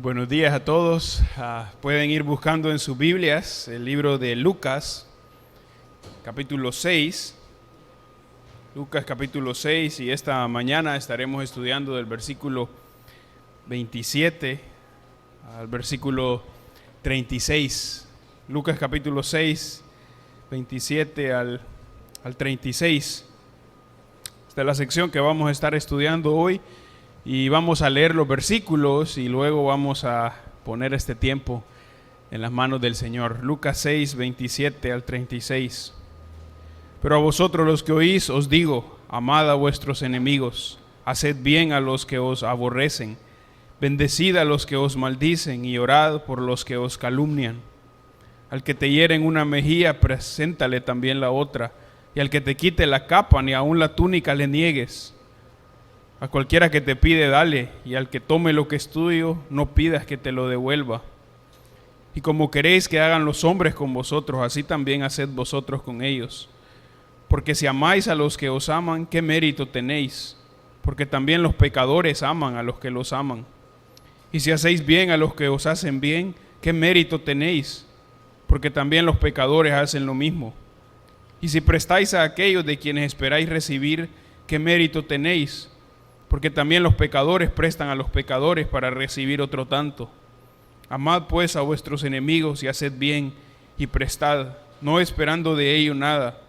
Buenos días a todos. Pueden ir buscando en sus Biblias el libro de Lucas, capítulo 6. Lucas capítulo 6, y esta mañana estaremos estudiando del versículo 27 al versículo 36. Lucas capítulo 6, 27 al 36. Esta es la sección que vamos a estar estudiando hoy. Y vamos a leer los versículos y luego vamos a poner este tiempo en las manos del Señor. Lucas 6, 27 al 36. Pero a vosotros los que oís os digo, amad a vuestros enemigos, haced bien a los que os aborrecen, bendecid a los que os maldicen y orad por los que os calumnian. Al que te hiere en una mejilla, preséntale también la otra, y al que te quite la capa, ni aun la túnica le niegues. A cualquiera que te pide, dale, y al que tome lo que es tuyo, no pidas que te lo devuelva. Y como queréis que hagan los hombres con vosotros, así también haced vosotros con ellos. Porque si amáis a los que os aman, ¿qué mérito tenéis? Porque también los pecadores aman a los que los aman. Y si hacéis bien a los que os hacen bien, ¿qué mérito tenéis? Porque también los pecadores hacen lo mismo. Y si prestáis a aquellos de quienes esperáis recibir, ¿qué mérito tenéis? Porque también los pecadores prestan a los pecadores para recibir otro tanto. Amad pues a vuestros enemigos y haced bien y prestad, no esperando de ello nada.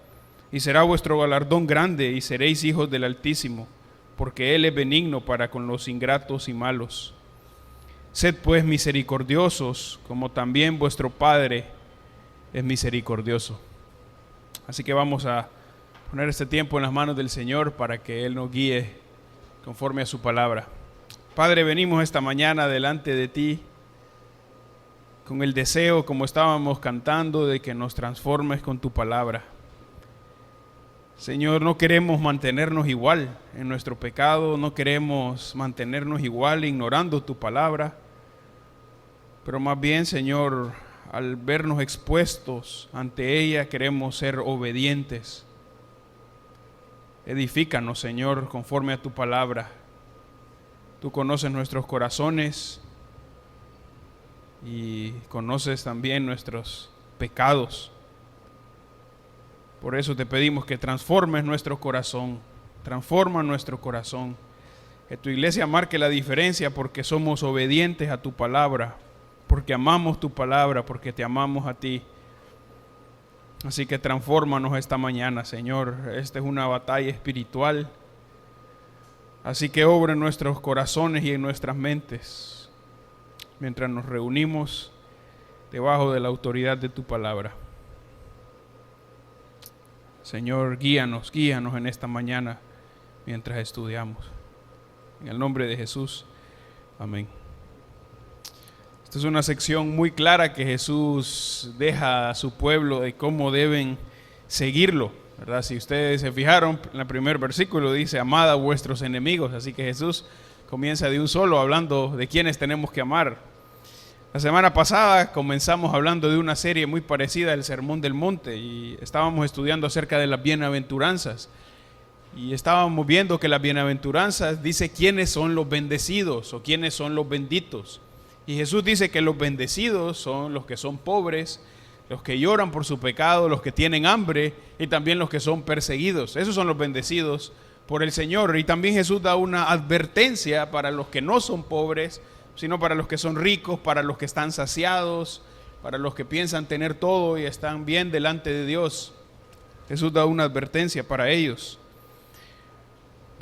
Y será vuestro galardón grande y seréis hijos del Altísimo, porque Él es benigno para con los ingratos y malos. Sed pues misericordiosos, como también vuestro Padre es misericordioso. Así que vamos a poner este tiempo en las manos del Señor para que Él nos guíe conforme a su palabra. Padre, venimos esta mañana delante de ti con el deseo, como estábamos cantando, de que nos transformes con tu palabra. Señor, no queremos mantenernos igual en nuestro pecado, no queremos mantenernos igual ignorando tu palabra, pero más bien, Señor, al vernos expuestos ante ella, queremos ser obedientes. Edifícanos, Señor, conforme a tu palabra. Tú conoces nuestros corazones y conoces también nuestros pecados. Por eso te pedimos que transformes nuestro corazón, transforma nuestro corazón. Que tu iglesia marque la diferencia porque somos obedientes a tu palabra, porque amamos tu palabra, porque te amamos a ti. Así que transfórmanos esta mañana, Señor. Esta es una batalla espiritual. Así que obra en nuestros corazones y en nuestras mentes mientras nos reunimos debajo de la autoridad de tu palabra. Señor, guíanos en esta mañana mientras estudiamos. En el nombre de Jesús, amén. Esta es una sección muy clara que Jesús deja a su pueblo de cómo deben seguirlo, ¿verdad? Si ustedes se fijaron, en el primer versículo dice, amad a vuestros enemigos. Así que Jesús comienza de un solo hablando de quiénes tenemos que amar. La semana pasada comenzamos hablando de una serie muy parecida al Sermón del Monte y estábamos estudiando acerca de las bienaventuranzas. Y estábamos viendo que las bienaventuranzas dice quiénes son los bendecidos o quiénes son los benditos. Y Jesús dice que los bendecidos son los que son pobres, los que lloran por su pecado, los que tienen hambre y también los que son perseguidos. Esos son los bendecidos por el Señor. Y también Jesús da una advertencia para los que no son pobres, sino para los que son ricos, para los que están saciados, para los que piensan tener todo y están bien delante de Dios. Jesús da una advertencia para ellos.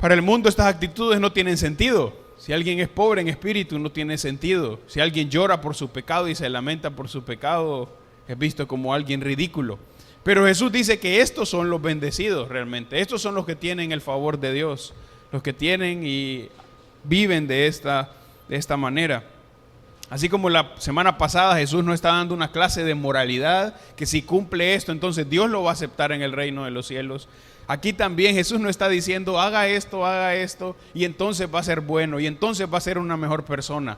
Para el mundo estas actitudes no tienen sentido. Si alguien es pobre en espíritu, no tiene sentido. Si alguien llora por su pecado y se lamenta por su pecado, es visto como alguien ridículo. Pero Jesús dice que estos son los bendecidos realmente. Estos son los que tienen el favor de Dios, los que tienen y viven de esta manera. Así como la semana pasada Jesús nos está dando una clase de moralidad, que si cumple esto, entonces Dios lo va a aceptar en el reino de los cielos. Aquí también Jesús no está diciendo haga esto y entonces va a ser bueno y entonces va a ser una mejor persona.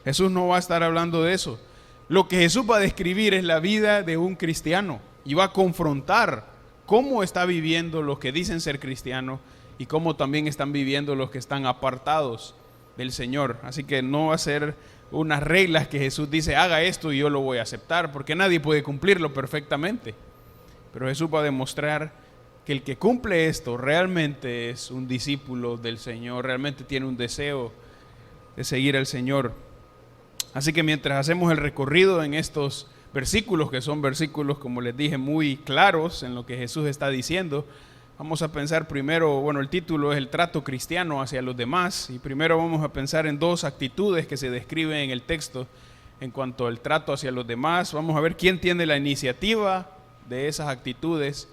Jesús no va a estar hablando de eso. Lo que Jesús va a describir es la vida de un cristiano y va a confrontar cómo está viviendo los que dicen ser cristianos y cómo también están viviendo los que están apartados del Señor. Así que no va a ser unas reglas que Jesús dice, haga esto y yo lo voy a aceptar, porque nadie puede cumplirlo perfectamente. Pero Jesús va a demostrar que el que cumple esto realmente es un discípulo del Señor, realmente tiene un deseo de seguir al Señor. Así que mientras hacemos el recorrido en estos versículos, que son versículos, como les dije, muy claros en lo que Jesús está diciendo, vamos a pensar primero, el título es el trato cristiano hacia los demás, y primero vamos a pensar en dos actitudes que se describen en el texto en cuanto al trato hacia los demás. Vamos a ver quién tiene la iniciativa de esas actitudes,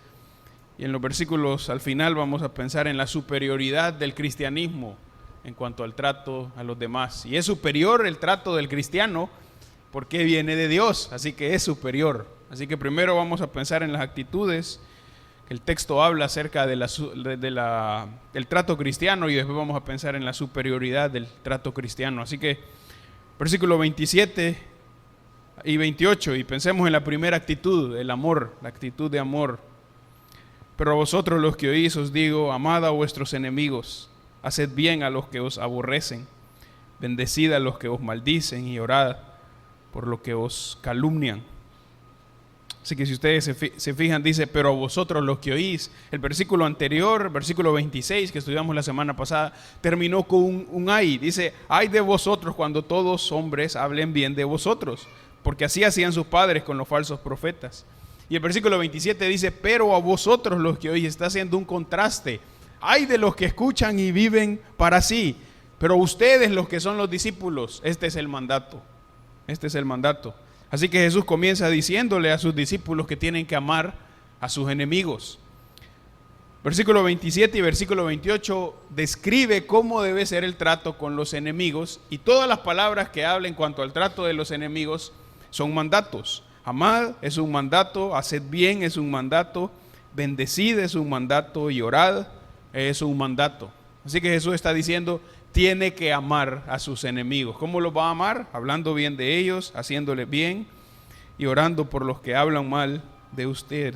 y en los versículos al final vamos a pensar en la superioridad del cristianismo en cuanto al trato a los demás. Y es superior el trato del cristiano porque viene de Dios, así que es superior. Así que primero vamos a pensar en las actitudes. El texto habla acerca del trato cristiano, y después vamos a pensar en la superioridad del trato cristiano. Así que versículos 27 y 28, y pensemos en la primera actitud, el amor, la actitud de amor. Pero a vosotros los que oís os digo, amad a vuestros enemigos, haced bien a los que os aborrecen, bendecid a los que os maldicen y orad por lo que os calumnian. Así que si ustedes se fijan, dice, pero a vosotros los que oís. El versículo anterior, versículo 26, que estudiamos la semana pasada, terminó con un ay. Dice, ay de vosotros cuando todos hombres hablen bien de vosotros, porque así hacían sus padres con los falsos profetas. Y el versículo 27 dice, pero a vosotros los que oís. Está haciendo un contraste. Ay de los que escuchan y viven para sí, pero ustedes los que son los discípulos, este es el mandato. Este es el mandato. Así que Jesús comienza diciéndole a sus discípulos que tienen que amar a sus enemigos. Versículo 27 y versículo 28 describe cómo debe ser el trato con los enemigos, y todas las palabras que habla en cuanto al trato de los enemigos son mandatos. Amad es un mandato, haced bien es un mandato, bendecid es un mandato y orad es un mandato. Así que Jesús está diciendo, tiene que amar a sus enemigos. ¿Cómo los va a amar? Hablando bien de ellos, haciéndoles bien y orando por los que hablan mal de usted.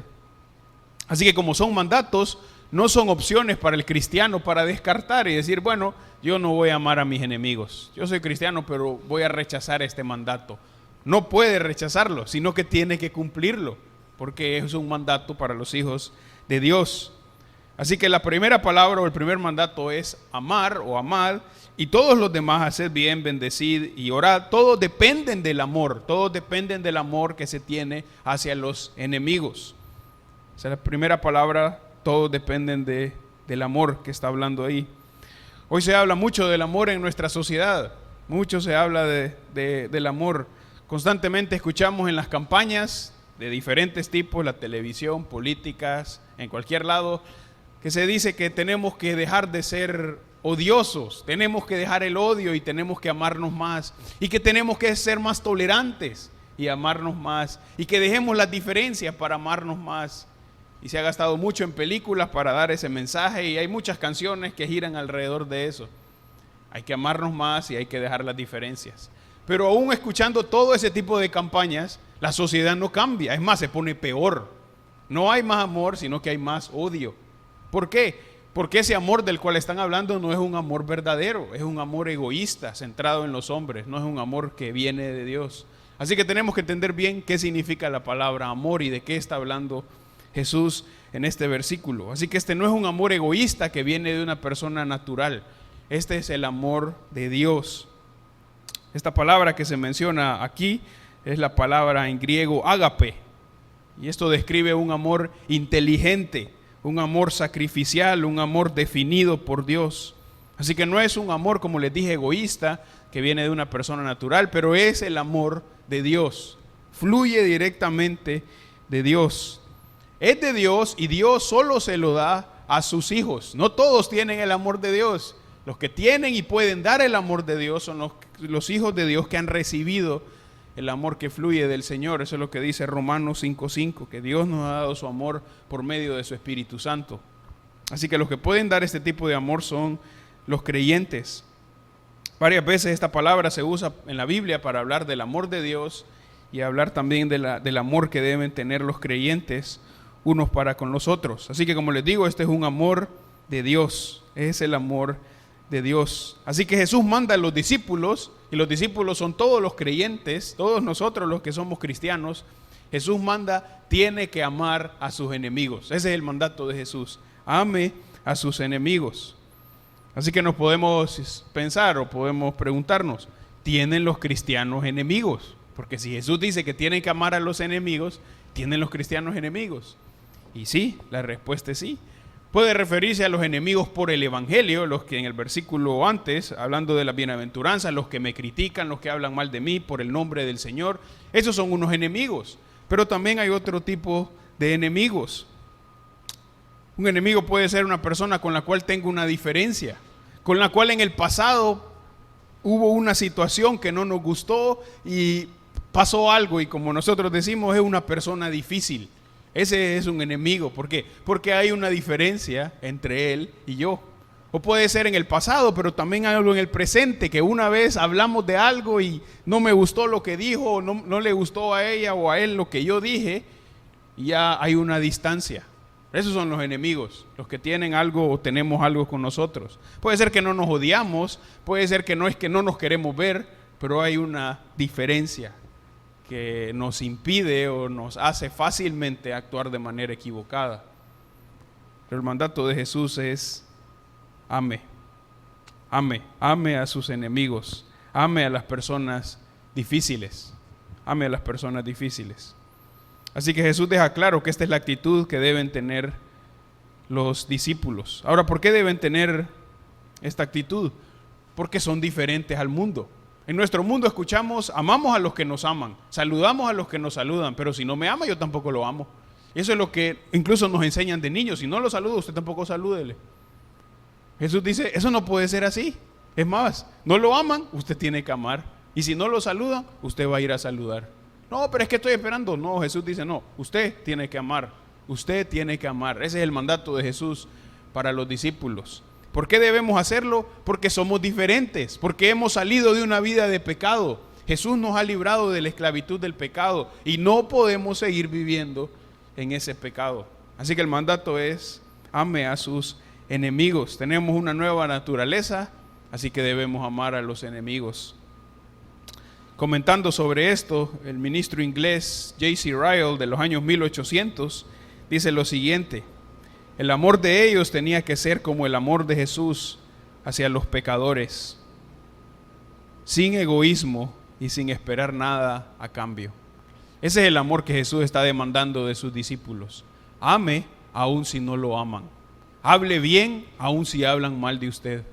Así que como son mandatos, no son opciones para el cristiano para descartar y decir, bueno, yo no voy a amar a mis enemigos. Yo soy cristiano, pero voy a rechazar este mandato. No puede rechazarlo, sino que tiene que cumplirlo, porque es un mandato para los hijos de Dios. Así que la primera palabra o el primer mandato es amar o amad, y todos los demás haced bien, bendecid y orad. Todos dependen del amor que se tiene hacia los enemigos. Esa es la primera palabra, todos dependen del amor que está hablando ahí. Hoy se habla mucho del amor en nuestra sociedad, mucho se habla del amor. Constantemente escuchamos en las campañas de diferentes tipos, la televisión, políticas, en cualquier lado, que se dice que tenemos que dejar de ser odiosos, tenemos que dejar el odio y tenemos que amarnos más, y que tenemos que ser más tolerantes y amarnos más, y que dejemos las diferencias para amarnos más. Y se ha gastado mucho en películas para dar ese mensaje, y hay muchas canciones que giran alrededor de eso. Hay que amarnos más y hay que dejar las diferencias. Pero aún escuchando todo ese tipo de campañas, la sociedad no cambia, es más, se pone peor. No hay más amor, sino que hay más odio. ¿Por qué? Porque ese amor del cual están hablando no es un amor verdadero, es un amor egoísta, centrado en los hombres, no es un amor que viene de Dios. Así que tenemos que entender bien qué significa la palabra amor y de qué está hablando Jesús en este versículo. Así que este no es un amor egoísta que viene de una persona natural, este es el amor de Dios. Esta palabra que se menciona aquí es la palabra en griego ágape, y esto describe un amor inteligente, un amor sacrificial, un amor definido por Dios. Así que no es un amor, como les dije, egoísta, que viene de una persona natural, pero es el amor de Dios. Fluye directamente de Dios. Es de Dios y Dios solo se lo da a sus hijos. No todos tienen el amor de Dios. Los que tienen y pueden dar el amor de Dios son los hijos de Dios que han recibido el amor que fluye del Señor. Eso es lo que dice Romanos 5:5, que Dios nos ha dado su amor por medio de su Espíritu Santo. Así que los que pueden dar este tipo de amor son los creyentes. Varias veces esta palabra se usa en la Biblia para hablar del amor de Dios y hablar también del amor que deben tener los creyentes unos para con los otros. Así que, como les digo, este es un amor de Dios, es el amor de Dios. Así que Jesús manda a los discípulos, y los discípulos son todos los creyentes, todos nosotros los que somos cristianos. Jesús manda, tiene que amar a sus enemigos. Ese es el mandato de Jesús. Ame a sus enemigos. Así que nos podemos pensar o podemos preguntarnos, ¿tienen los cristianos enemigos? Porque si Jesús dice que tienen que amar a los enemigos, ¿tienen los cristianos enemigos? Y sí, la respuesta es sí. Puede referirse a los enemigos por el evangelio, los que en el versículo antes, hablando de la bienaventuranza, los que me critican, los que hablan mal de mí por el nombre del Señor, esos son unos enemigos. Pero también hay otro tipo de enemigos. Un enemigo puede ser una persona con la cual tengo una diferencia, con la cual en el pasado hubo una situación que no nos gustó y pasó algo, y como nosotros decimos, es una persona difícil. Ese es un enemigo. ¿Por qué? Porque hay una diferencia entre él y yo. O puede ser en el pasado, pero también hay algo en el presente, que una vez hablamos de algo y no me gustó lo que dijo, o no le gustó a ella o a él lo que yo dije, y ya hay una distancia. Esos son los enemigos, los que tienen algo o tenemos algo con nosotros. Puede ser que no nos odiamos, puede ser que no nos queremos ver, pero hay una diferencia que nos impide o nos hace fácilmente actuar de manera equivocada. Pero el mandato de Jesús es: ame a sus enemigos, ame a las personas difíciles, ame a las personas difíciles. Así que Jesús deja claro que esta es la actitud que deben tener los discípulos. Ahora, ¿por qué deben tener esta actitud? Porque son diferentes al mundo. En nuestro mundo escuchamos, amamos a los que nos aman, saludamos a los que nos saludan, pero si no me ama, yo tampoco lo amo. Eso es lo que incluso nos enseñan de niños: si no lo saluda, usted tampoco salúdele. Jesús dice, eso no puede ser así. Es más, no lo aman, usted tiene que amar. Y si no lo saludan, usted va a ir a saludar. No, pero es que estoy esperando. No, Jesús dice, no, usted tiene que amar. Usted tiene que amar. Ese es el mandato de Jesús para los discípulos. ¿Por qué debemos hacerlo? Porque somos diferentes, porque hemos salido de una vida de pecado. Jesús nos ha librado de la esclavitud del pecado y no podemos seguir viviendo en ese pecado. Así que el mandato es: ame a sus enemigos. Tenemos una nueva naturaleza, así que debemos amar a los enemigos. Comentando sobre esto, el ministro inglés J.C. Ryle, de los años 1800, dice lo siguiente: el amor de ellos tenía que ser como el amor de Jesús hacia los pecadores, sin egoísmo y sin esperar nada a cambio. Ese es el amor que Jesús está demandando de sus discípulos. Ame aun si no lo aman. Hable bien aun si hablan mal de usted.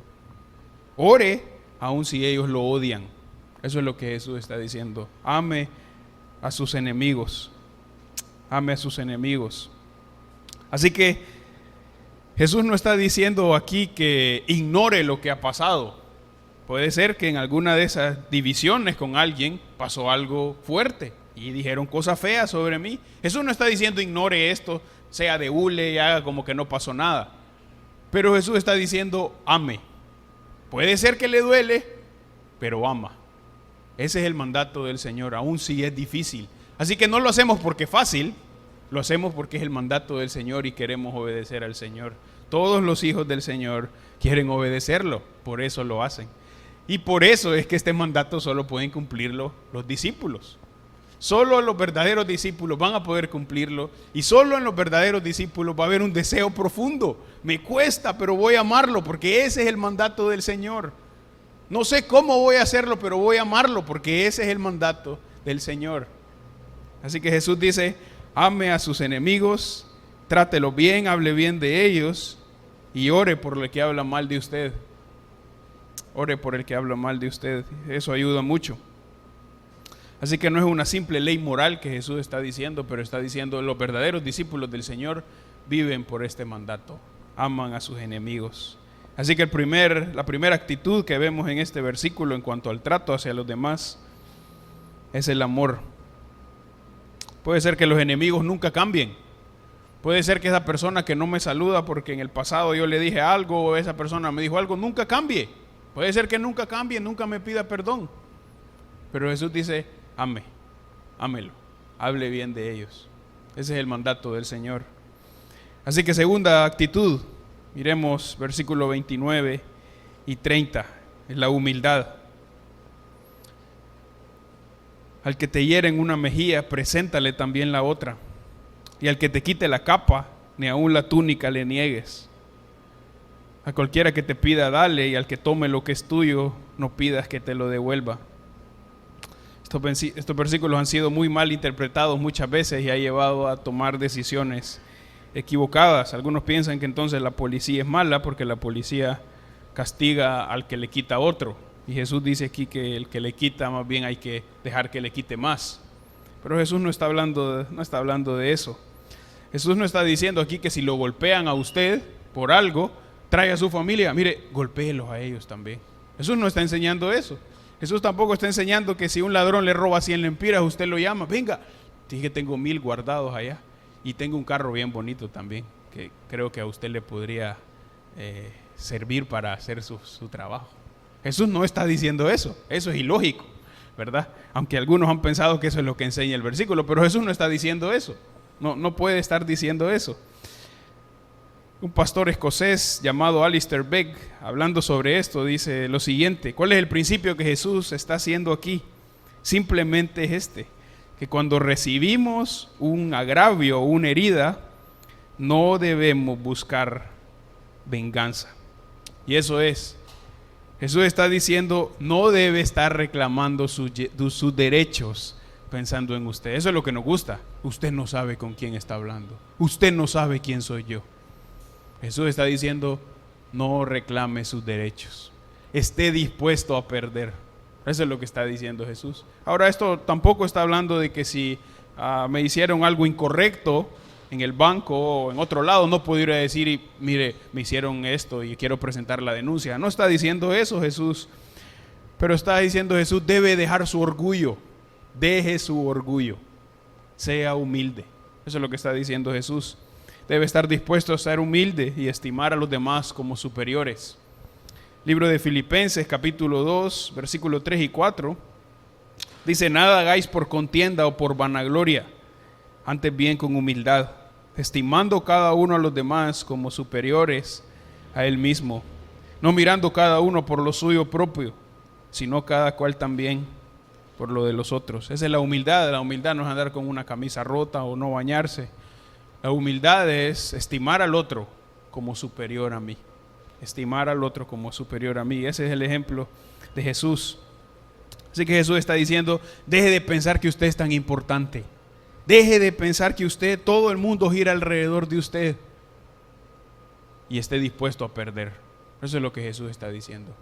Ore aun si ellos lo odian. Eso es lo que Jesús está diciendo. Ame a sus enemigos. Ame a sus enemigos. Así que Jesús no está diciendo aquí que ignore lo que ha pasado. Puede ser que en alguna de esas divisiones con alguien pasó algo fuerte y dijeron cosas feas sobre mí. Jesús no está diciendo ignore esto, sea de hule y haga como que no pasó nada. Pero Jesús está diciendo ame. Puede ser que le duele, pero ama. Ese es el mandato del Señor, aun si es difícil. Así que no lo hacemos porque es fácil, lo hacemos porque es el mandato del Señor y queremos obedecer al Señor. Todos los hijos del Señor quieren obedecerlo, por eso lo hacen. Y por eso es que este mandato solo pueden cumplirlo los discípulos. Solo los verdaderos discípulos van a poder cumplirlo, y solo en los verdaderos discípulos va a haber un deseo profundo. Me cuesta, pero voy a amarlo porque ese es el mandato del Señor. No sé cómo voy a hacerlo, pero voy a amarlo porque ese es el mandato del Señor. Así que Jesús dice: ame a sus enemigos, trátelos bien, hable bien de ellos y ore por el que habla mal de usted. Ore por el que habla mal de usted. Eso ayuda mucho. Así que no es una simple ley moral que Jesús está diciendo, pero está diciendo los verdaderos discípulos del Señor viven por este mandato. Aman a sus enemigos. Así que la primera actitud que vemos en este versículo en cuanto al trato hacia los demás es el amor. Puede ser que los enemigos nunca cambien. Puede ser que esa persona que no me saluda porque en el pasado yo le dije algo o esa persona me dijo algo, nunca cambie. Puede ser que nunca cambie, nunca me pida perdón. Pero Jesús dice: ámelo, hable bien de ellos. Ese es el mandato del Señor. Así que segunda actitud, miremos versículo 29 y 30, es la humildad. Al que te hiere en una mejilla, preséntale también la otra. Y al que te quite la capa, ni aun la túnica le niegues. A cualquiera que te pida, dale, y al que tome lo que es tuyo, no pidas que te lo devuelva. Estos versículos han sido muy mal interpretados muchas veces y ha llevado a tomar decisiones equivocadas. Algunos piensan que entonces la policía es mala porque la policía castiga al que le quita a otro. Y Jesús dice aquí que el que le quita, más bien hay que dejar que le quite más. Pero Jesús no está hablando de eso. Jesús no está diciendo aquí que si lo golpean a usted por algo, traiga a su familia, mire, golpéelos a ellos también. Jesús no está enseñando eso. Jesús tampoco está enseñando que si un ladrón le roba 100 lempiras, usted lo llama, venga, dije que tengo 1000 guardados allá y tengo un carro bien bonito también, que creo que a usted le podría servir para hacer su trabajo. Jesús no está diciendo eso es ilógico, ¿verdad? Aunque algunos han pensado que eso es lo que enseña el versículo, pero Jesús no está diciendo eso, no puede estar diciendo eso. Un pastor escocés llamado Alistair Begg, hablando sobre esto, dice lo siguiente: ¿cuál es el principio que Jesús está haciendo aquí? Simplemente es que cuando recibimos un agravio o una herida, no debemos buscar venganza. Y eso es, Jesús está diciendo, no debe estar reclamando sus derechos pensando en usted. Eso es lo que nos gusta. Usted no sabe con quién está hablando. Usted no sabe quién soy yo. Jesús está diciendo, no reclame sus derechos. Esté dispuesto a perder. Eso es lo que está diciendo Jesús. Ahora, esto tampoco está hablando de que si me hicieron algo incorrecto en el banco o en otro lado, no puedo ir a decir, mire, me hicieron esto y quiero presentar la denuncia. No está diciendo eso Jesús, pero está diciendo Jesús debe dejar su orgullo. Deje su orgullo, sea humilde. Eso es lo que está diciendo Jesús. Debe estar dispuesto a ser humilde y estimar a los demás como superiores. Libro de Filipenses, capítulo 2, versículo 3 y 4, dice: nada hagáis por contienda o por vanagloria, antes bien con humildad, estimando cada uno a los demás como superiores a él mismo, no mirando cada uno por lo suyo propio, sino cada cual también por lo de los otros. Esa es la humildad. La humildad no es andar con una camisa rota o no bañarse. La humildad es estimar al otro como superior a mí. Estimar al otro como superior a mí. Ese es el ejemplo de Jesús. Así que Jesús está diciendo, deje de pensar que usted es tan importante. Deje de pensar que todo el mundo gira alrededor de usted. Y esté dispuesto a perder. Eso es lo que Jesús está diciendo.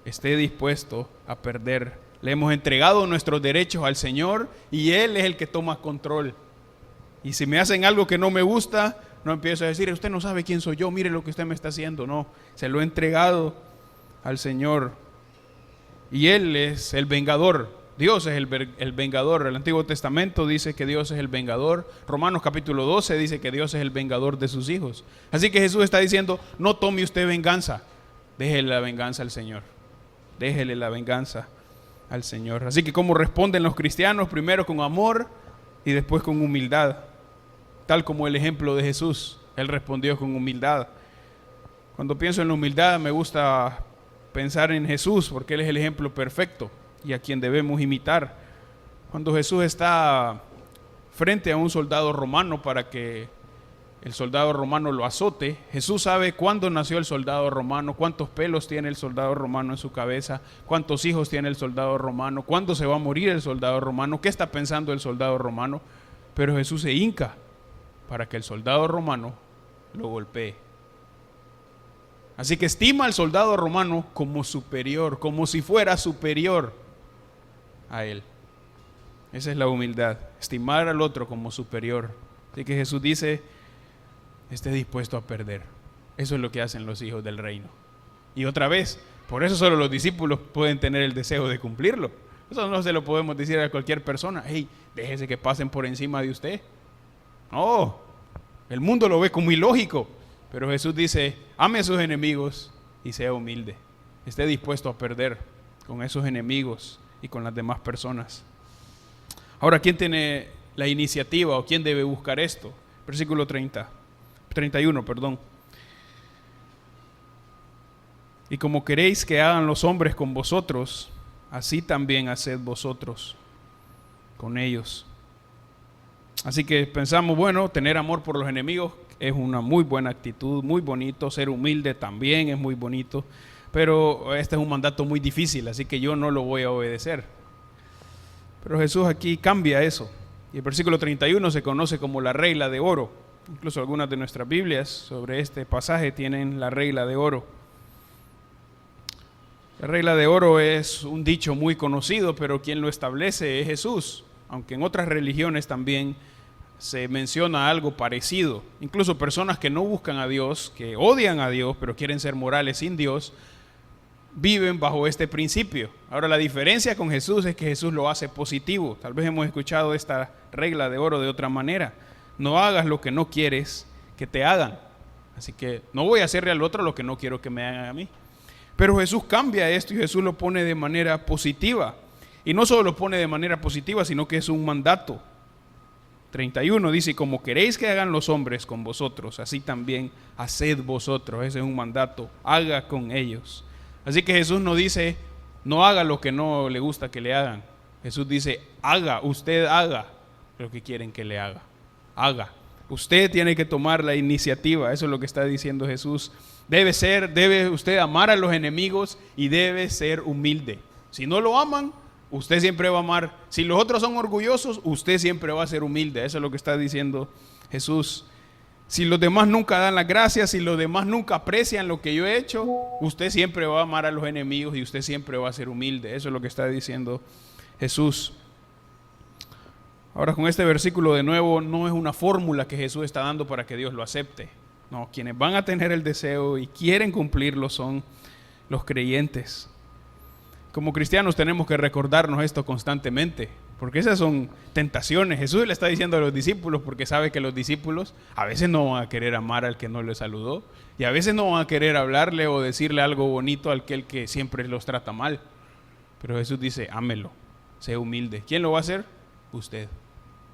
Esté dispuesto a perder. Le hemos entregado nuestros derechos al Señor y Él es el que toma control. Y si me hacen algo que no me gusta, no empiezo a decir, usted no sabe quién soy yo, mire lo que usted me está haciendo. No, se lo he entregado al Señor. Y Él es el vengador. Dios es el vengador. El Antiguo Testamento dice que Dios es el vengador. Romanos capítulo 12 dice que Dios es el vengador de sus hijos. Así que Jesús está diciendo, no tome usted venganza. Déjele la venganza al Señor. Déjele la venganza al Señor. Así que ¿cómo responden los cristianos? Primero con amor y después con humildad. Tal como el ejemplo de Jesús. Él respondió con humildad. Cuando pienso en la humildad me gusta pensar en Jesús porque Él es el ejemplo perfecto y a quien debemos imitar. Cuando Jesús está frente a un soldado romano para que el soldado romano lo azote, Jesús sabe cuándo nació el soldado romano, cuántos pelos tiene el soldado romano en su cabeza, cuántos hijos tiene el soldado romano, cuándo se va a morir el soldado romano, qué está pensando el soldado romano. Pero Jesús se hinca para que el soldado romano lo golpee. Así que estima al soldado romano como superior, como si fuera superior a él. Esa es la humildad, estimar al otro como superior. Así que Jesús dice, esté dispuesto a perder. Eso es lo que hacen los hijos del reino. Y otra vez, por eso solo los discípulos pueden tener el deseo de cumplirlo. Eso no se lo podemos decir a cualquier persona. Hey, déjese que pasen por encima de usted. No, el mundo lo ve como ilógico. Pero Jesús dice, ame a sus enemigos y sea humilde. Esté dispuesto a perder con esos enemigos y con las demás personas. Ahora, ¿quién tiene la iniciativa o quién debe buscar esto? Versículo 31. Y como queréis que hagan los hombres con vosotros, así también haced vosotros con ellos. Así que pensamos, bueno, tener amor por los enemigos es una muy buena actitud, muy bonito. Ser humilde también es muy bonito. Pero este es un mandato muy difícil, así que yo no lo voy a obedecer. Pero Jesús aquí cambia eso. Y el versículo 31 se conoce como la regla de oro. Incluso algunas de nuestras Biblias sobre este pasaje tienen la regla de oro. La regla de oro es un dicho muy conocido, pero quien lo establece es Jesús. Aunque en otras religiones también se menciona algo parecido. Incluso personas que no buscan a Dios, que odian a Dios, pero quieren ser morales sin Dios, viven bajo este principio. Ahora, la diferencia con Jesús es que Jesús lo hace positivo. Tal vez hemos escuchado esta regla de oro de otra manera. No hagas lo que no quieres que te hagan. Así que no voy a hacerle al otro lo que no quiero que me hagan a mí. Pero Jesús cambia esto y Jesús lo pone de manera positiva. Y no solo lo pone de manera positiva, sino que es un mandato. 31 dice, como queréis que hagan los hombres con vosotros, así también haced vosotros. Ese es un mandato, haga con ellos. Así que Jesús no dice, no haga lo que no le gusta que le hagan. Jesús dice, usted haga lo que quieren que le haga. Haga. Usted tiene que tomar la iniciativa, eso es lo que está diciendo Jesús. Debe usted amar a los enemigos y debe ser humilde. Si no lo aman, usted siempre va a amar. Si los otros son orgullosos, usted siempre va a ser humilde. Eso es lo que está diciendo Jesús. Si los demás nunca dan las gracias, si los demás nunca aprecian lo que yo he hecho, usted siempre va a amar a los enemigos y usted siempre va a ser humilde. Eso es lo que está diciendo Jesús. Ahora, con este versículo de nuevo, no es una fórmula que Jesús está dando para que Dios lo acepte. No, quienes van a tener el deseo y quieren cumplirlo son los creyentes. Como cristianos tenemos que recordarnos esto constantemente, porque esas son tentaciones. Jesús le está diciendo a los discípulos porque sabe que los discípulos a veces no van a querer amar al que no les saludó y a veces no van a querer hablarle o decirle algo bonito al que siempre los trata mal. Pero Jesús dice, ámelo, sé humilde. ¿Quién lo va a hacer? Usted.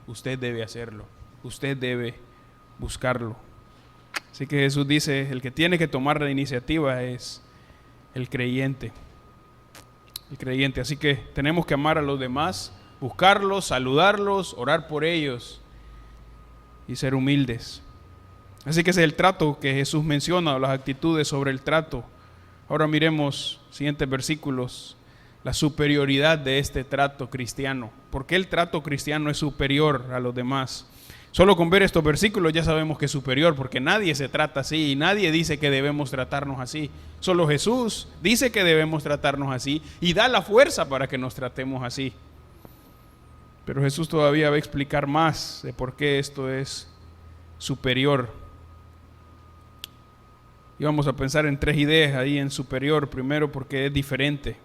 Usted debe hacerlo. Usted debe buscarlo. Así que Jesús dice, el que tiene que tomar la iniciativa es el creyente. El creyente. Así que tenemos que amar a los demás, buscarlos, saludarlos, orar por ellos y ser humildes. Así que ese es el trato que Jesús menciona, o las actitudes sobre el trato. Ahora miremos, siguientes versículos, la superioridad de este trato cristiano. ¿Por qué el trato cristiano es superior a los demás? Solo con ver estos versículos ya sabemos que es superior, porque nadie se trata así y nadie dice que debemos tratarnos así. Solo Jesús dice que debemos tratarnos así y da la fuerza para que nos tratemos así. Pero Jesús todavía va a explicar más de por qué esto es superior. Y vamos a pensar en tres ideas ahí en superior. Primero, porque es diferente.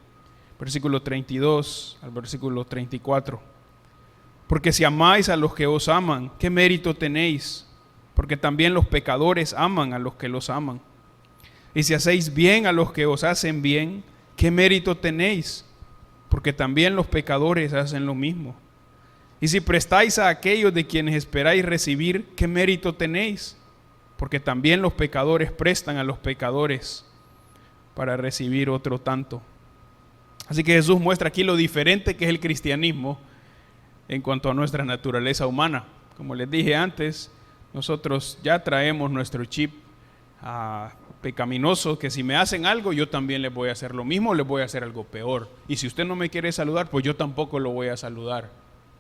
Versículo 32 al versículo 34. Porque si amáis a los que os aman, ¿qué mérito tenéis? Porque también los pecadores aman a los que los aman. Y si hacéis bien a los que os hacen bien, ¿qué mérito tenéis? Porque también los pecadores hacen lo mismo. Y si prestáis a aquellos de quienes esperáis recibir, ¿qué mérito tenéis? Porque también los pecadores prestan a los pecadores para recibir otro tanto. Así que Jesús muestra aquí lo diferente que es el cristianismo en cuanto a nuestra naturaleza humana. Como les dije antes, nosotros ya traemos nuestro chip pecaminoso, que si me hacen algo, yo también les voy a hacer lo mismo, les voy a hacer algo peor. Y si usted no me quiere saludar, pues yo tampoco lo voy a saludar.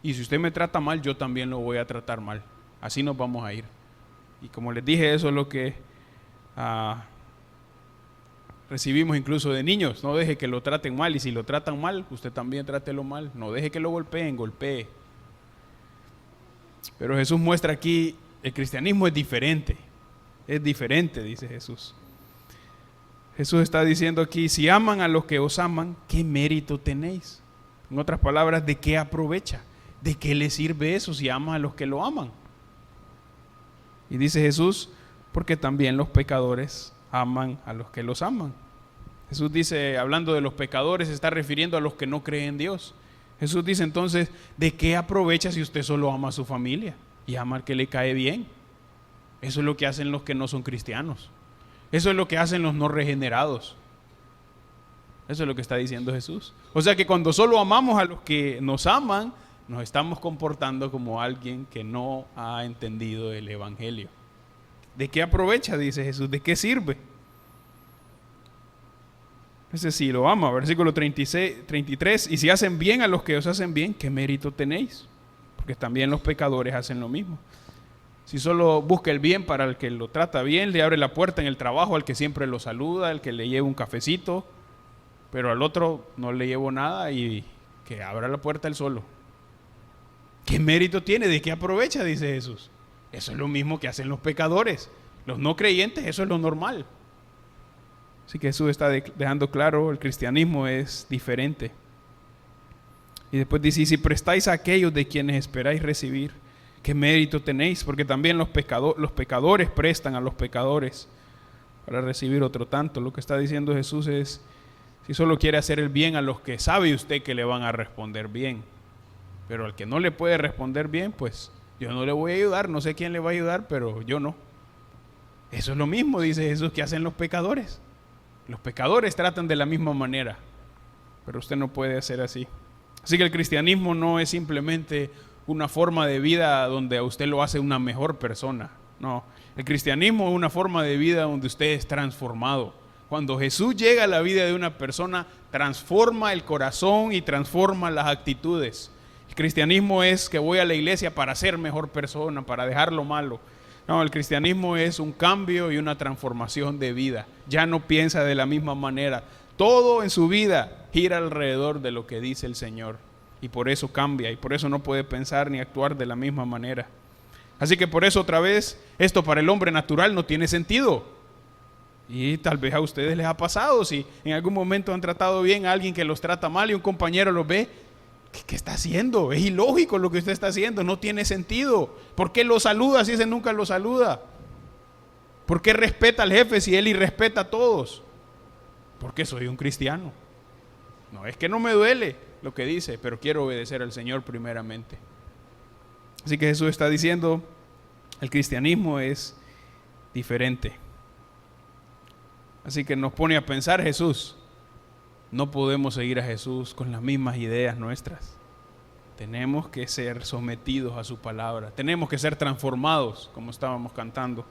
Y si usted me trata mal, yo también lo voy a tratar mal. Así nos vamos a ir. Y como les dije, eso es lo que recibimos incluso de niños. No deje que lo traten mal, y si lo tratan mal, usted también trátelo mal. No deje que lo golpeen, golpee. Pero Jesús muestra aquí, el cristianismo es diferente, dice Jesús. Jesús está diciendo aquí, si aman a los que os aman, ¿qué mérito tenéis? En otras palabras, ¿de qué aprovecha? ¿De qué le sirve eso si aman a los que lo aman? Y dice Jesús, porque también los pecadores aman a los que los aman. Jesús dice, hablando de los pecadores, se está refiriendo a los que no creen en Dios. Jesús dice entonces, ¿de qué aprovecha si usted solo ama a su familia y ama al que le cae bien? Eso es lo que hacen los que no son cristianos. Eso es lo que hacen los no regenerados. Eso es lo que está diciendo Jesús. O sea que cuando solo amamos a los que nos aman, nos estamos comportando como alguien que no ha entendido el evangelio. ¿De qué aprovecha? Dice Jesús. ¿De qué sirve? Ese sí lo ama. Versículo 36, 33. Y si hacen bien a los que os hacen bien, ¿qué mérito tenéis? Porque también los pecadores hacen lo mismo. Si solo busca el bien para el que lo trata bien, le abre la puerta en el trabajo al que siempre lo saluda, al que le lleva un cafecito, pero al otro no le llevo nada y que abra la puerta él solo. ¿Qué mérito tiene? ¿De qué aprovecha? Dice Jesús. Eso es lo mismo que hacen los pecadores. Los no creyentes, eso es lo normal. Así que Jesús está dejando claro, el cristianismo es diferente. Y después dice, y si prestáis a aquellos de quienes esperáis recibir, ¿qué mérito tenéis? Porque también los pecadores prestan a los pecadores para recibir otro tanto. Lo que está diciendo Jesús es, si solo quiere hacer el bien a los que sabe usted que le van a responder bien, pero al que no le puede responder bien, pues yo no le voy a ayudar, no sé quién le va a ayudar, pero yo no. Eso es lo mismo, dice Jesús, que hacen los pecadores. Los pecadores tratan de la misma manera, pero usted no puede hacer así. Así que el cristianismo no es simplemente una forma de vida donde a usted lo hace una mejor persona. No, el cristianismo es una forma de vida donde usted es transformado. Cuando Jesús llega a la vida de una persona, transforma el corazón y transforma las actitudes. El cristianismo es que voy a la iglesia para ser mejor persona, para dejar lo malo. No, el cristianismo es un cambio y una transformación de vida. Ya no piensa de la misma manera. Todo en su vida gira alrededor de lo que dice el Señor. Y por eso cambia, y por eso no puede pensar ni actuar de la misma manera. Así que por eso otra vez, esto para el hombre natural no tiene sentido. Y tal vez a ustedes les ha pasado, si en algún momento han tratado bien a alguien que los trata mal y un compañero los ve, ¿qué está haciendo? Es ilógico lo que usted está haciendo, no tiene sentido. ¿Por qué lo saluda si ese nunca lo saluda? ¿Por qué respeta al jefe si él irrespeta a todos? Porque soy un cristiano. No, es que no me duele lo que dice, pero quiero obedecer al Señor primeramente. Así que Jesús está diciendo, el cristianismo es diferente. Así que nos pone a pensar Jesús. No podemos seguir a Jesús con las mismas ideas nuestras. Tenemos que ser sometidos a su palabra. Tenemos que ser transformados, como estábamos cantando,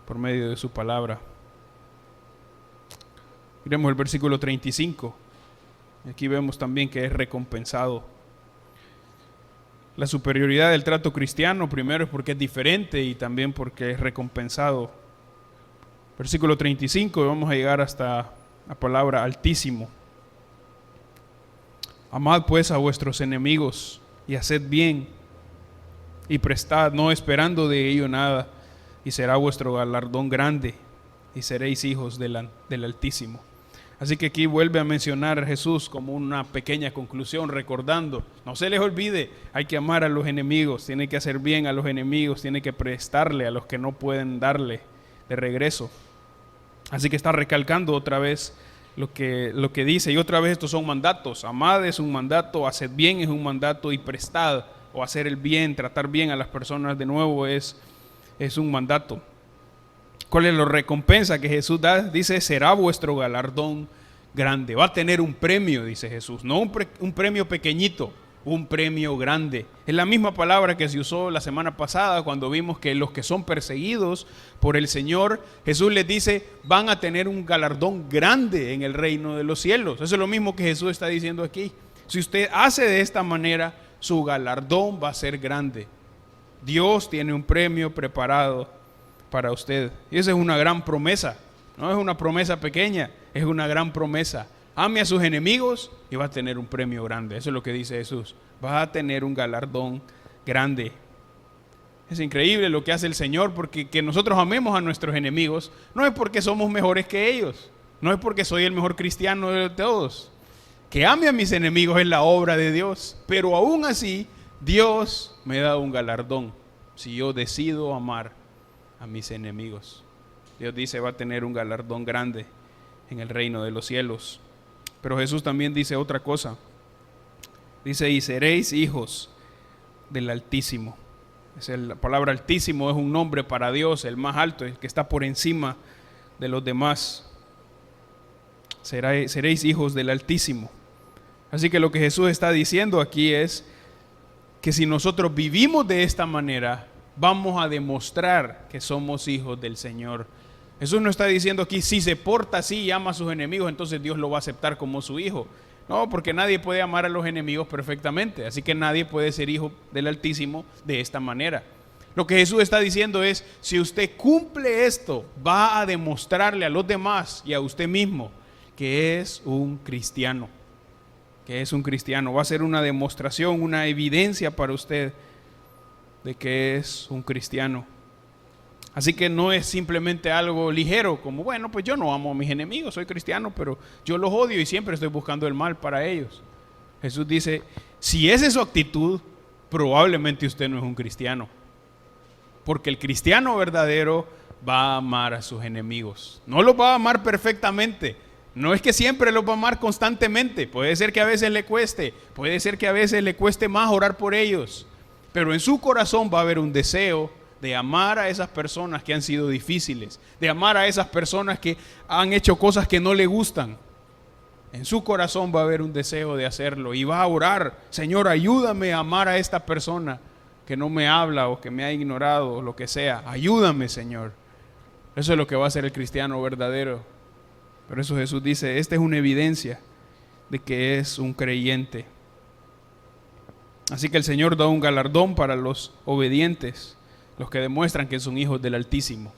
por medio de su palabra. Miremos el versículo 35. Aquí vemos también que es recompensado. La superioridad del trato cristiano, primero es porque es diferente y también porque es recompensado. Versículo 35, y vamos a llegar hasta la palabra altísimo. Amad pues a vuestros enemigos y haced bien y prestad, no esperando de ello nada, y será vuestro galardón grande y seréis hijos del Altísimo. Así que aquí vuelve a mencionar a Jesús como una pequeña conclusión, recordando, no se les olvide, hay que amar a los enemigos, tiene que hacer bien a los enemigos, tiene que prestarle a los que no pueden darle de regreso. Así que está recalcando otra vez lo que dice, y otra vez estos son mandatos. Amad es un mandato, haced bien es un mandato, y prestad o hacer el bien, tratar bien a las personas de nuevo es un mandato. ¿Cuál es la recompensa que Jesús da? Dice, será vuestro galardón grande. Va a tener un premio, dice Jesús, no un premio pequeñito, un premio grande. Es la misma palabra que se usó la semana pasada cuando vimos que los que son perseguidos por el Señor, Jesús les dice, van a tener un galardón grande en el reino de los cielos. Eso es lo mismo que Jesús está diciendo aquí. Si usted hace de esta manera, su galardón va a ser grande. Dios tiene un premio preparado para usted. Y esa es una gran promesa. No es una promesa pequeña, es una gran promesa. Ame a sus enemigos y va a tener un premio grande. Eso es lo que dice Jesús. Va a tener un galardón grande. Es increíble lo que hace el Señor, porque que nosotros amemos a nuestros enemigos no es porque somos mejores que ellos. No es porque soy el mejor cristiano de todos. Que ame a mis enemigos es la obra de Dios. Pero aún así, Dios me da un galardón si yo decido amar a mis enemigos. Dios dice va a tener un galardón grande en el reino de los cielos. Pero Jesús también dice otra cosa. Dice, y seréis hijos del Altísimo. La palabra Altísimo es un nombre para Dios, el más alto, el que está por encima de los demás. seréis hijos del Altísimo. Así que lo que Jesús está diciendo aquí es que si nosotros vivimos de esta manera, vamos a demostrar que somos hijos del Señor. Jesús no está diciendo aquí, si se porta así y ama a sus enemigos, entonces Dios lo va a aceptar como su hijo. No, porque nadie puede amar a los enemigos perfectamente, así que nadie puede ser hijo del Altísimo de esta manera. Lo que Jesús está diciendo es, si usted cumple esto, va a demostrarle a los demás y a usted mismo que es un cristiano. Que es un cristiano. Va a ser una demostración, una evidencia para usted de que es un cristiano. Así que no es simplemente algo ligero, como bueno, pues yo no amo a mis enemigos, soy cristiano, pero yo los odio y siempre estoy buscando el mal para ellos. Jesús dice, si esa es su actitud, probablemente usted no es un cristiano. Porque el cristiano verdadero va a amar a sus enemigos. No los va a amar perfectamente. No es que siempre los va a amar constantemente. Puede ser que a veces le cueste. Puede ser que a veces le cueste más orar por ellos. Pero en su corazón va a haber un deseo de amar a esas personas que han sido difíciles. De amar a esas personas que han hecho cosas que no le gustan. En su corazón va a haber un deseo de hacerlo. Y va a orar, Señor, ayúdame a amar a esta persona que no me habla o que me ha ignorado o lo que sea. Ayúdame, Señor. Eso es lo que va a hacer el cristiano verdadero. Por eso Jesús dice, esta es una evidencia de que es un creyente. Así que el Señor da un galardón para los obedientes, los que demuestran que son hijos del Altísimo.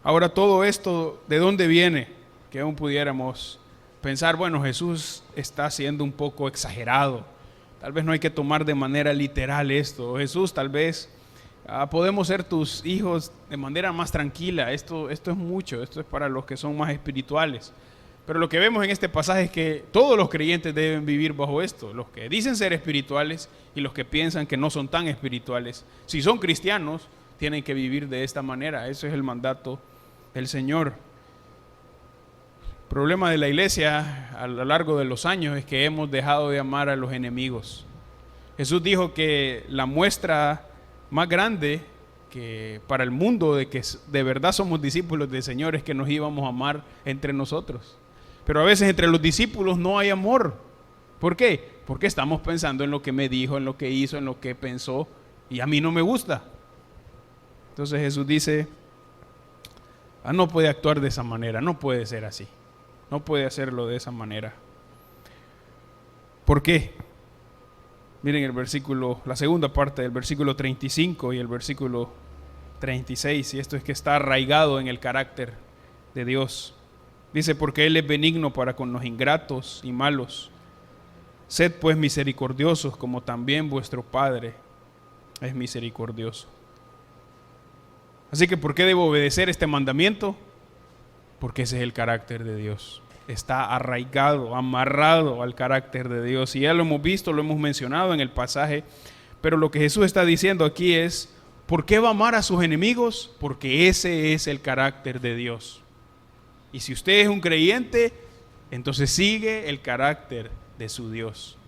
Ahora, todo esto, ¿de dónde viene? Que aún pudiéramos pensar, bueno, Jesús está siendo un poco exagerado. Tal vez no hay que tomar de manera literal esto. Jesús, tal vez podemos ser tus hijos de manera más tranquila. Esto es mucho, esto es para los que son más espirituales. Pero lo que vemos en este pasaje es que todos los creyentes deben vivir bajo esto. Los que dicen ser espirituales y los que piensan que no son tan espirituales. Si son cristianos, tienen que vivir de esta manera. Ese es el mandato del Señor. El problema de la iglesia a lo largo de los años es que hemos dejado de amar a los enemigos. Jesús dijo que la muestra más grande que para el mundo de que de verdad somos discípulos del Señor es que nos íbamos a amar entre nosotros. Pero a veces entre los discípulos no hay amor. ¿Por qué? Porque estamos pensando en lo que me dijo, en lo que hizo, en lo que pensó, y a mí no me gusta. Entonces Jesús dice, no puede actuar de esa manera, no puede ser así. No puede hacerlo de esa manera. ¿Por qué? Miren el versículo, la segunda parte del versículo 35 y el versículo 36, y esto es que está arraigado en el carácter de Dios. Dice, porque Él es benigno para con los ingratos y malos. Sed pues misericordiosos como también vuestro Padre es misericordioso. Así que, ¿por qué debo obedecer este mandamiento? Porque ese es el carácter de Dios. Está arraigado, amarrado al carácter de Dios. Y ya lo hemos visto, lo hemos mencionado en el pasaje. Pero lo que Jesús está diciendo aquí es, ¿por qué va a amar a sus enemigos? Porque ese es el carácter de Dios. Y si usted es un creyente, entonces sigue el carácter de su Dios.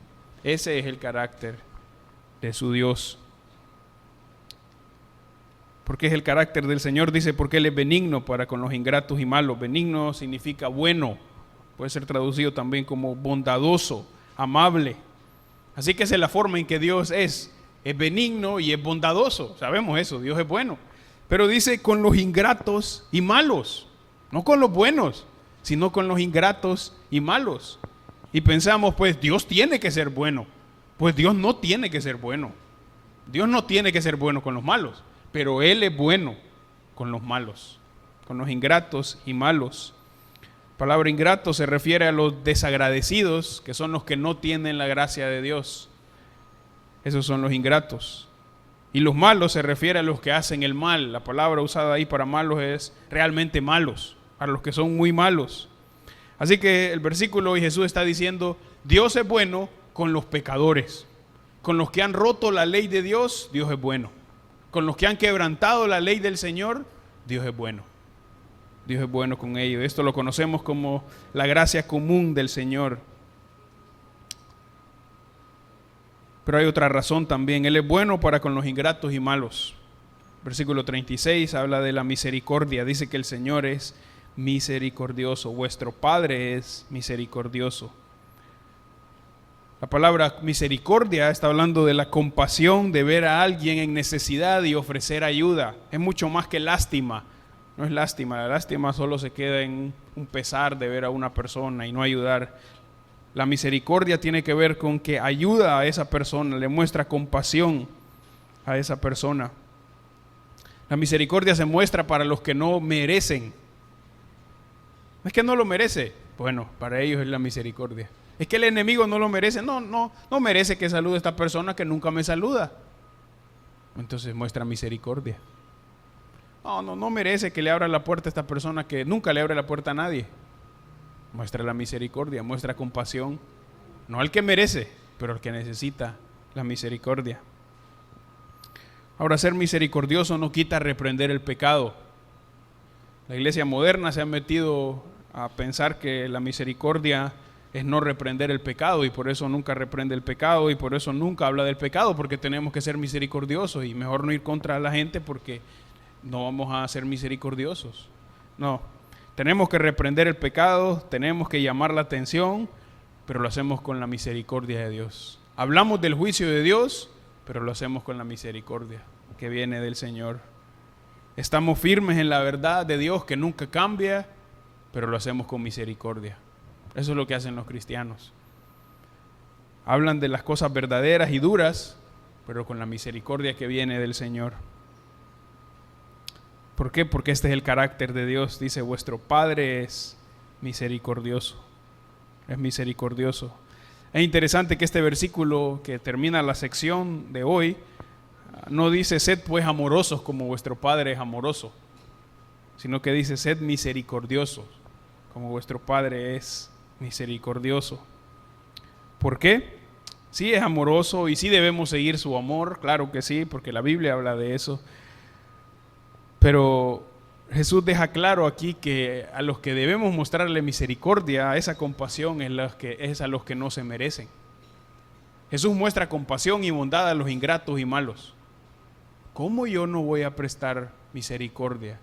Ese es el carácter de su Dios. Porque es el carácter del Señor, dice, porque Él es benigno para con los ingratos y malos. Benigno significa bueno, puede ser traducido también como bondadoso, amable. Así que esa es la forma en que Dios es benigno y es bondadoso. Sabemos eso, Dios es bueno. Pero dice con los ingratos y malos, no con los buenos, sino con los ingratos y malos. Y pensamos, pues Dios tiene que ser bueno. Pues Dios no tiene que ser bueno. Dios no tiene que ser bueno con los malos. Pero Él es bueno con los malos, con los ingratos y malos. La palabra ingrato se refiere a los desagradecidos, que son los que no tienen la gracia de Dios. Esos son los ingratos. Y los malos se refiere a los que hacen el mal. La palabra usada ahí para malos es realmente malos, para los que son muy malos. Así que el versículo y Jesús está diciendo, Dios es bueno con los pecadores. Con los que han roto la ley de Dios, Dios es bueno. Con los que han quebrantado la ley del Señor, Dios es bueno. Dios es bueno con ellos. Esto lo conocemos como la gracia común del Señor. Pero hay otra razón también. Él es bueno para con los ingratos y malos. Versículo 36 habla de la misericordia. Dice que el Señor es misericordioso. Vuestro Padre es misericordioso. La palabra misericordia está hablando de la compasión, de ver a alguien en necesidad y ofrecer ayuda. Es mucho más que lástima. No es lástima, la lástima solo se queda en un pesar de ver a una persona y no ayudar. La misericordia tiene que ver con que ayuda a esa persona, le muestra compasión a esa persona. La misericordia se muestra para los que no merecen. No es que no lo merece, bueno, para ellos es la misericordia. Es que el enemigo no lo merece, no merece que salude a esta persona que nunca me saluda. Entonces muestra misericordia. No merece que le abra la puerta a esta persona que nunca le abre la puerta a nadie. Muestra la misericordia, muestra compasión. No al que merece, pero al que necesita la misericordia. Ahora, ser misericordioso no quita reprender el pecado. La iglesia moderna se ha metido a pensar que la misericordia es no reprender el pecado y por eso nunca reprende el pecado y por eso nunca habla del pecado, porque tenemos que ser misericordiosos y mejor no ir contra la gente porque no vamos a ser misericordiosos. No, tenemos que reprender el pecado, tenemos que llamar la atención, pero lo hacemos con la misericordia de Dios. Hablamos del juicio de Dios, pero lo hacemos con la misericordia que viene del Señor. Estamos firmes en la verdad de Dios que nunca cambia, pero lo hacemos con misericordia. Eso es lo que hacen los cristianos. Hablan de las cosas verdaderas y duras, pero con la misericordia que viene del Señor. ¿Por qué? Porque este es el carácter de Dios. Dice, vuestro Padre es misericordioso. Es misericordioso. Es interesante que este versículo que termina la sección de hoy no dice, sed pues amorosos como vuestro Padre es amoroso, sino que dice, sed misericordiosos como vuestro Padre es misericordioso. ¿Por qué? Sí es amoroso y sí debemos seguir su amor, claro que sí, porque la Biblia habla de eso. Pero Jesús deja claro aquí que a los que debemos mostrarle misericordia, esa compasión es a los que no se merecen. Jesús muestra compasión y bondad a los ingratos y malos. ¿Cómo yo no voy a prestar misericordia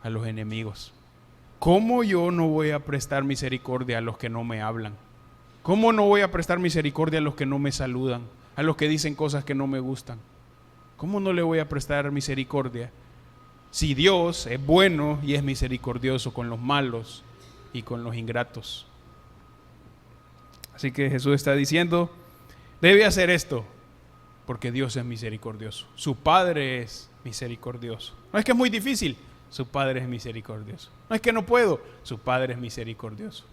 a los enemigos? ¿Cómo yo no voy a prestar misericordia a los que no me hablan? ¿Cómo no voy a prestar misericordia a los que no me saludan? A los que dicen cosas que no me gustan. ¿Cómo no le voy a prestar misericordia? Si Dios es bueno y es misericordioso con los malos y con los ingratos. Así que Jesús está diciendo, debe hacer esto, porque Dios es misericordioso. Su Padre es misericordioso. No es que es muy difícil, su Padre es misericordioso. No es que no puedo, su Padre es misericordioso.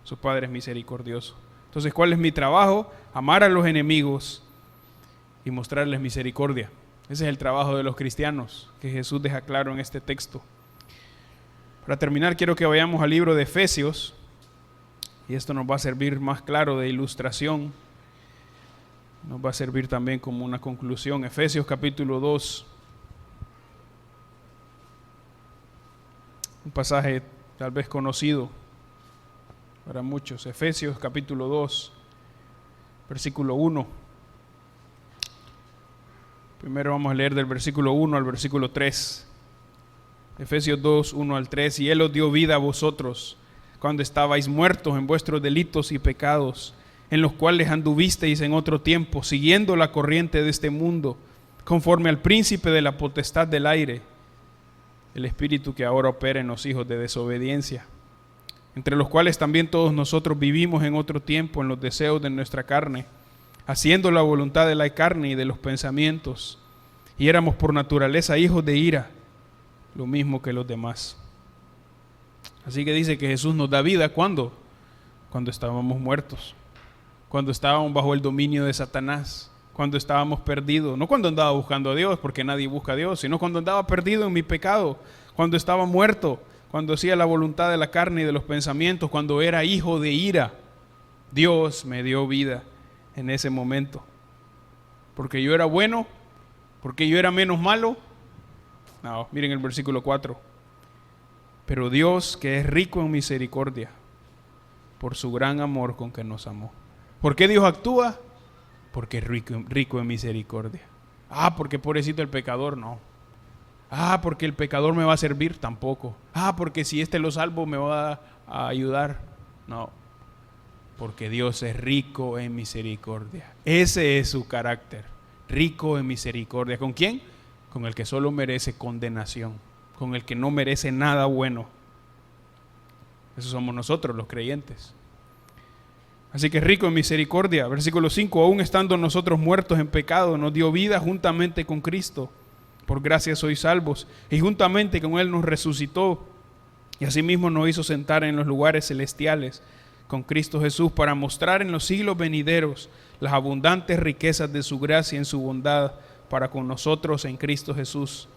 Su Padre es misericordioso. Entonces, ¿cuál es mi trabajo? Amar a los enemigos y mostrarles misericordia. Ese es el trabajo de los cristianos, que Jesús deja claro en este texto. Para terminar, quiero que vayamos al libro de Efesios, y esto nos va a servir más claro de ilustración. Nos va a servir también como una conclusión. Efesios capítulo 2. Un pasaje tal vez conocido para muchos. Efesios capítulo 2, versículo 1. Primero vamos a leer del versículo 1 al versículo 3. Efesios 2, 1 al 3. Y Él os dio vida a vosotros cuando estabais muertos en vuestros delitos y pecados, en los cuales anduvisteis en otro tiempo, siguiendo la corriente de este mundo, conforme al príncipe de la potestad del aire, el espíritu que ahora opera en los hijos de desobediencia, entre los cuales también todos nosotros vivimos en otro tiempo en los deseos de nuestra carne, haciendo la voluntad de la carne y de los pensamientos, y éramos por naturaleza hijos de ira, lo mismo que los demás. Así que dice que Jesús nos da vida, ¿cuándo? Cuando estábamos muertos, cuando estábamos bajo el dominio de Satanás, cuando estábamos perdidos, no cuando andaba buscando a Dios, porque nadie busca a Dios, sino cuando andaba perdido en mi pecado, cuando estaba muerto, cuando hacía la voluntad de la carne y de los pensamientos, cuando era hijo de ira. Dios me dio vida en ese momento, porque yo era bueno, porque yo era menos malo. No, miren el versículo 4. Pero Dios, que es rico en misericordia, por su gran amor con que nos amó. ¿Por qué Dios actúa? Porque es rico en misericordia. Porque pobrecito el pecador, no. Porque el pecador me va a servir, tampoco. Porque si lo salvo me va a ayudar. No, porque Dios es rico en misericordia. Ese es su carácter, rico en misericordia. ¿Con quién? Con el que solo merece condenación, con el que no merece nada bueno. Esos somos nosotros, los creyentes. Así que rico en misericordia. Versículo 5, aún estando nosotros muertos en pecado, nos dio vida juntamente con Cristo. Por gracia sois salvos. Y juntamente con Él nos resucitó. Y asimismo nos hizo sentar en los lugares celestiales con Cristo Jesús, para mostrar en los siglos venideros las abundantes riquezas de su gracia en su bondad para con nosotros en Cristo Jesús.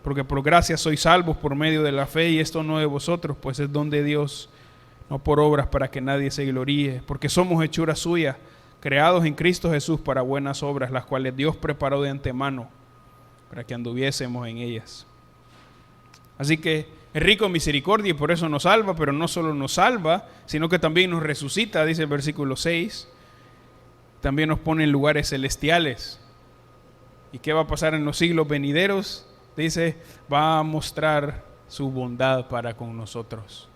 Porque por gracia sois salvos por medio de la fe, y esto no de vosotros, pues es don de Dios, no por obras para que nadie se gloríe, porque somos hechura suya, creados en Cristo Jesús para buenas obras, las cuales Dios preparó de antemano para que anduviésemos en ellas. Así que es rico en misericordia y por eso nos salva, pero no solo nos salva, sino que también nos resucita, dice el versículo 6. También nos pone en lugares celestiales. ¿Y qué va a pasar en los siglos venideros? Dice, va a mostrar su bondad para con nosotros.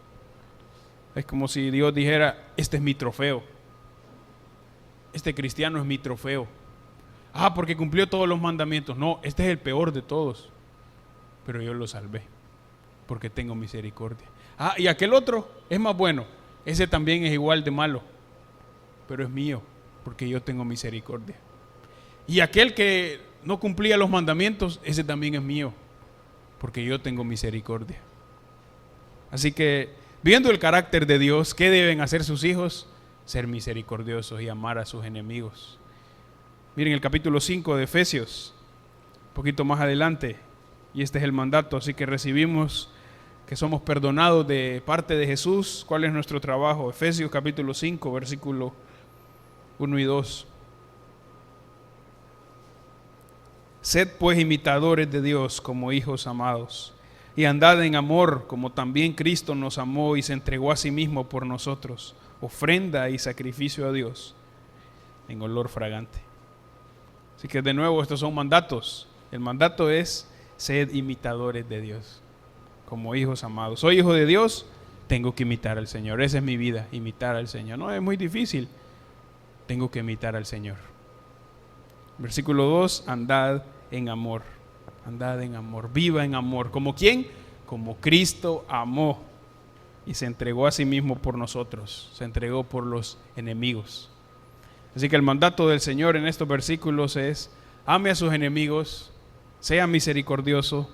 Es como si Dios dijera, este es mi trofeo. Este cristiano es mi trofeo. Porque cumplió todos los mandamientos. No, este es el peor de todos. Pero yo lo salvé, porque tengo misericordia. Y aquel otro es más bueno. Ese también es igual de malo, pero es mío, porque yo tengo misericordia. Y aquel que no cumplía los mandamientos, ese también es mío, porque yo tengo misericordia. Así que, viendo el carácter de Dios, ¿qué deben hacer sus hijos? Ser misericordiosos y amar a sus enemigos. Miren el capítulo 5 de Efesios, un poquito más adelante, y este es el mandato. Así que recibimos que somos perdonados de parte de Jesús. ¿Cuál es nuestro trabajo? Efesios capítulo 5, versículo 1 y 2. Sed pues imitadores de Dios como hijos amados, y andad en amor como también Cristo nos amó y se entregó a sí mismo por nosotros, ofrenda y sacrificio a Dios en olor fragante. Así que de nuevo estos son mandatos. El mandato es sed imitadores de Dios como hijos amados. Soy hijo de Dios, tengo que imitar al Señor. Esa es mi vida, imitar al Señor. No es muy difícil, tengo que imitar al Señor. Versículo 2, andad en amor. Andad en amor, viva en amor. ¿Como quién? Como Cristo amó y se entregó a sí mismo por nosotros. Se entregó por los enemigos. Así que el mandato del Señor en estos versículos es: ame a sus enemigos, sea misericordioso,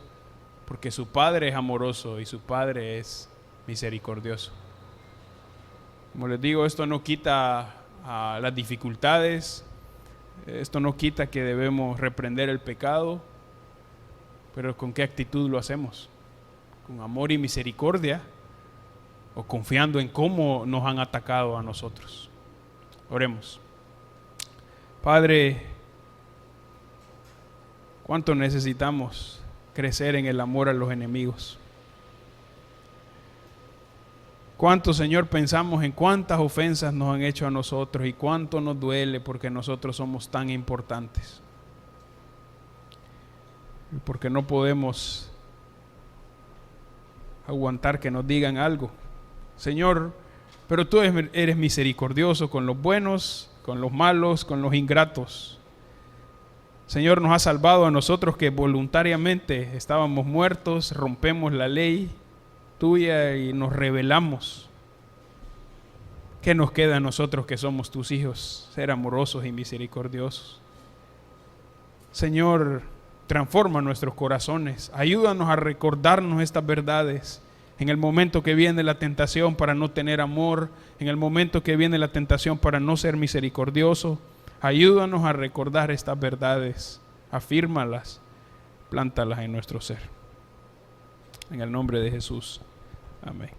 porque su Padre es amoroso y su Padre es misericordioso. Como les digo, esto no quita las dificultades, esto no quita que debemos reprender el pecado, pero ¿con qué actitud lo hacemos? ¿Con amor y misericordia o confiando en cómo nos han atacado a nosotros? Oremos. Padre, ¿cuánto necesitamos crecer en el amor a los enemigos? ¿Cuánto, Señor, pensamos en cuántas ofensas nos han hecho a nosotros y cuánto nos duele porque nosotros somos tan importantes? Y porque no podemos aguantar que nos digan algo. Señor, pero tú eres misericordioso con los buenos, con los malos, con los ingratos. Señor, nos has salvado a nosotros que voluntariamente estábamos muertos, rompemos la ley tuya y nos rebelamos. ¿Qué nos queda a nosotros que somos tus hijos? Ser amorosos y misericordiosos. Señor, transforma nuestros corazones, ayúdanos a recordarnos estas verdades en el momento que viene la tentación para no tener amor, en el momento que viene la tentación para no ser misericordioso. Ayúdanos a recordar estas verdades, afírmalas, plántalas en nuestro ser. En el nombre de Jesús. Amén.